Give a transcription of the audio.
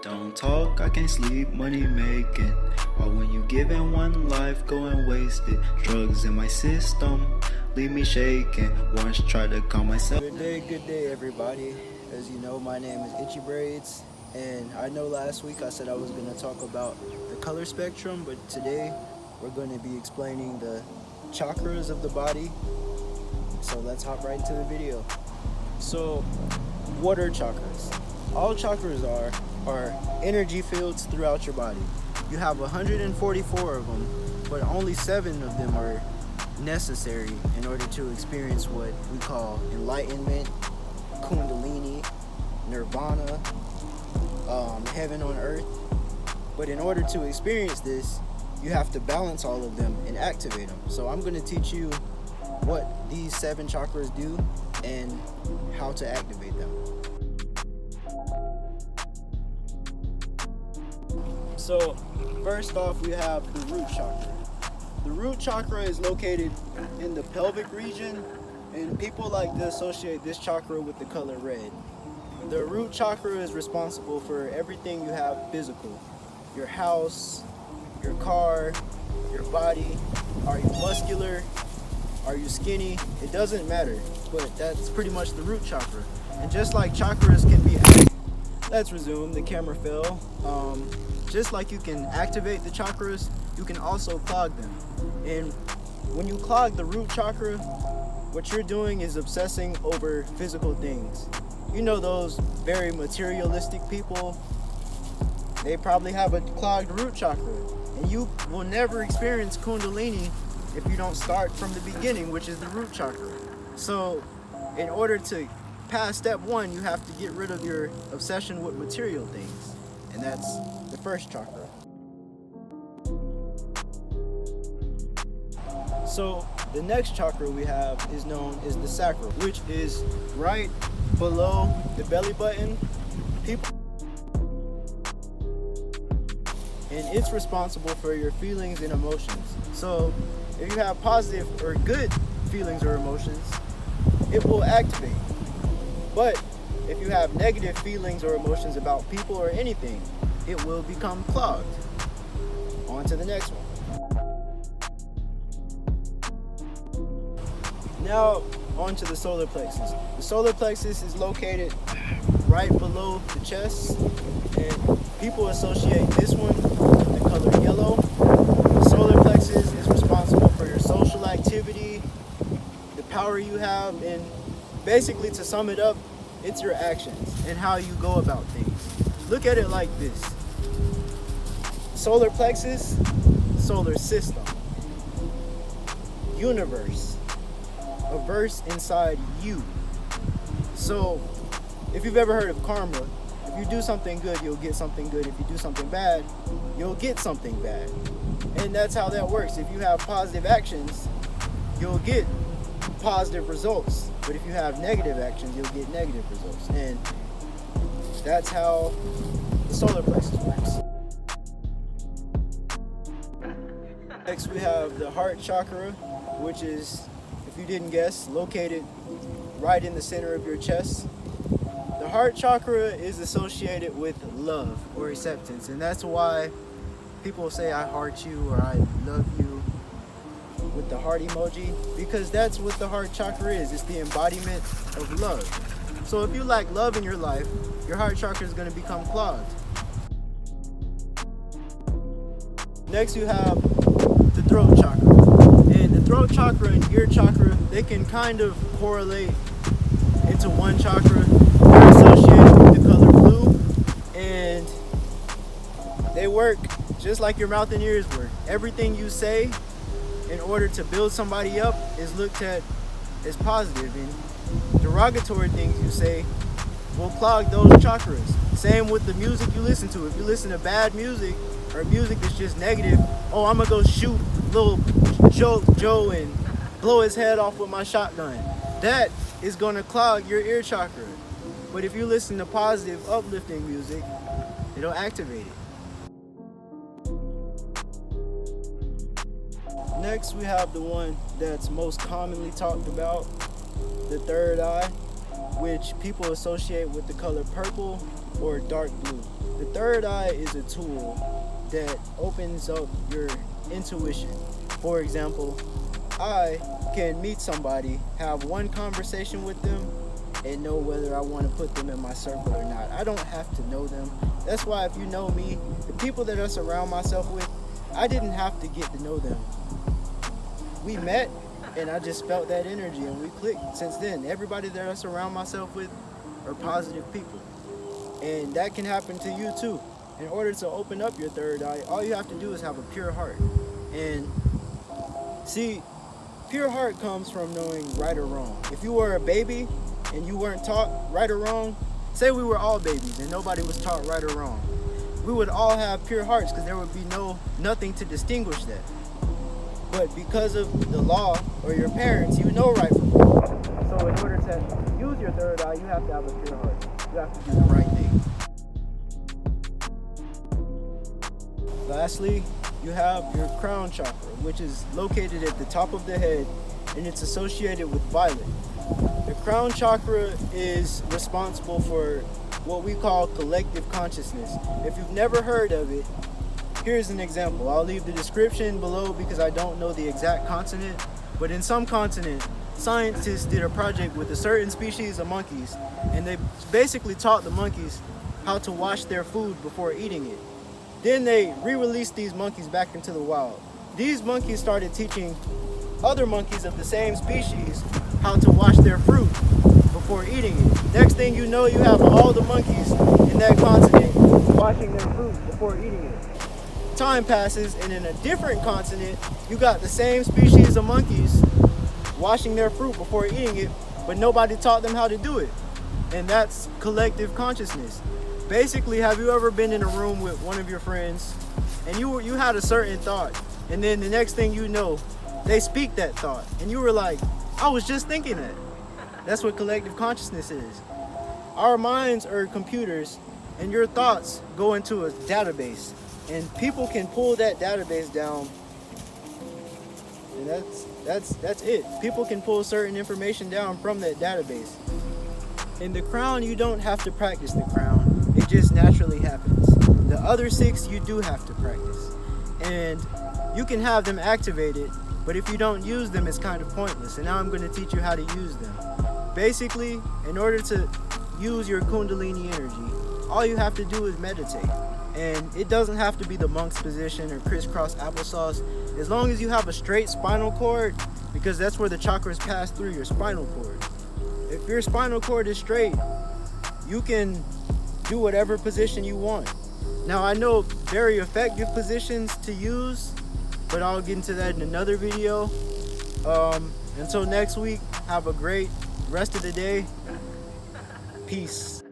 Don't talk, I can't sleep, money making. Or when you giving one life, go and waste it. Drugs in my system, leave me shaking. Once tried to calm myself. Good day everybody. As you know, my name is Itchy Braids, and I know last week I said I was going to talk about the color spectrum, but today we're going to be explaining the chakras of the body. So let's hop right into the video. So what are chakras? All chakras are energy fields throughout your body. You have 144 of them, but only 7 of them are necessary in order to experience what we call enlightenment, kundalini, nirvana, heaven on earth. But in order to experience this, you have to balance all of them and activate them. So I'm going to teach you what these 7 chakras do and how to activate them. So first off, we have the root chakra. The root chakra is located in the pelvic region, and people like to associate this chakra with the color red. The root chakra is responsible for everything you have physical. Your house, your car, your body. Are you muscular? Are you skinny? It doesn't matter, but that's pretty much the root chakra. And just like chakras can be, let's resume, the camera fell. Just like you can activate the chakras, you can also clog them. And when you clog the root chakra, what you're doing is obsessing over physical things. You know those very materialistic people? They probably have a clogged root chakra. And you will never experience kundalini if you don't start from the beginning, which is the root chakra. So in order to pass step 1, you have to get rid of your obsession with material things. And that's the first chakra. So the next chakra we have is known as the sacral, which is right below the belly button. And it's responsible for your feelings and emotions. So if you have positive or good feelings or emotions, it will activate. But if you have negative feelings or emotions about people or anything, it will become clogged. On to the next one. Now, on to the solar plexus. The solar plexus is located right below the chest, and people associate this one with the color yellow. The solar plexus is responsible for your social activity, the power you have, and basically, to sum it up, it's your actions and how you go about things. Look at it like this. Solar plexus, solar system, universe, a verse inside you. So if you've ever heard of karma, if you do something good, you'll get something good. If you do something bad, you'll get something bad. And that's how that works. If you have positive actions, you'll get positive results. But if you have negative actions, you'll get negative results. And that's how the solar plexus works. Next, we have the heart chakra, which is, if you didn't guess, located right in the center of your chest. The heart chakra is associated with love or acceptance, and that's why people say I heart you or I love you with the heart emoji, because that's what the heart chakra is. It's the embodiment of love. So if you lack love in your life, your heart chakra is going to become clogged. Next, you have the throat chakra. And the throat chakra and ear chakra, they can kind of correlate into one chakra. They're associated with the color blue, and they work just like your mouth and ears work. Everything you say in order to build somebody up is looked at as positive, and derogatory things you say will clog those chakras. Same with the music you listen to. If you listen to bad music or music that's just negative, oh, I'm gonna go shoot little Joe and blow his head off with my shotgun. That is gonna clog your ear chakra. But if you listen to positive, uplifting music, it'll activate it. Next, we have the one that's most commonly talked about, the third eye, which people associate with the color purple or dark blue. The third eye is a tool that opens up your intuition. For example, I can meet somebody, have one conversation with them, and know whether I want to put them in my circle or not. I don't have to know them. That's why if you know me, the people that I surround myself with, I didn't have to get to know them. We met and I just felt that energy and we clicked. Since then, everybody that I surround myself with are positive people. And that can happen to you too. In order to open up your third eye, all you have to do is have a pure heart. And see, pure heart comes from knowing right or wrong. If you were a baby and you weren't taught right or wrong, say we were all babies and nobody was taught right or wrong, we would all have pure hearts because there would be nothing to distinguish that. But because of the law or your parents, you know right from wrong. So in order to use your third eye, you have to have a pure heart. You have to do the right thing. Lastly, you have your crown chakra, which is located at the top of the head and it's associated with violet. The crown chakra is responsible for what we call collective consciousness. If you've never heard of it, here's an example. I'll leave the description below because I don't know the exact continent, but in some continent, scientists did a project with a certain species of monkeys, and they basically taught the monkeys how to wash their food before eating it. Then they re-released these monkeys back into the wild. These monkeys started teaching other monkeys of the same species how to wash their fruit before eating it. Next thing you know, you have all the monkeys in that continent washing their fruit before eating it. Time passes, and in a different continent, you got the same species of monkeys washing their fruit before eating it, but nobody taught them how to do it. And that's collective consciousness. Basically, have you ever been in a room with one of your friends and you had a certain thought, and then the next thing you know, they speak that thought, and you were like, I was just thinking that. That's what collective consciousness is. Our minds are computers, and your thoughts go into a database, and people can pull that database down, and that's it. People can pull certain information down from that database. In the crown, you don't have to practice the crown. It just naturally happens. The other 6 you do have to practice. And you can have them activated, but if you don't use them, it's kind of pointless. And now I'm going to teach you how to use them. Basically, in order to use your Kundalini energy, all you have to do is meditate. And it doesn't have to be the monk's position or crisscross applesauce. As long as you have a straight spinal cord, because that's where the chakras pass through your spinal cord. If your spinal cord is straight, you can do whatever position you want. Now, I know very effective positions to use, but I'll get into that in another video. Until next week, have a great rest of the day. Peace.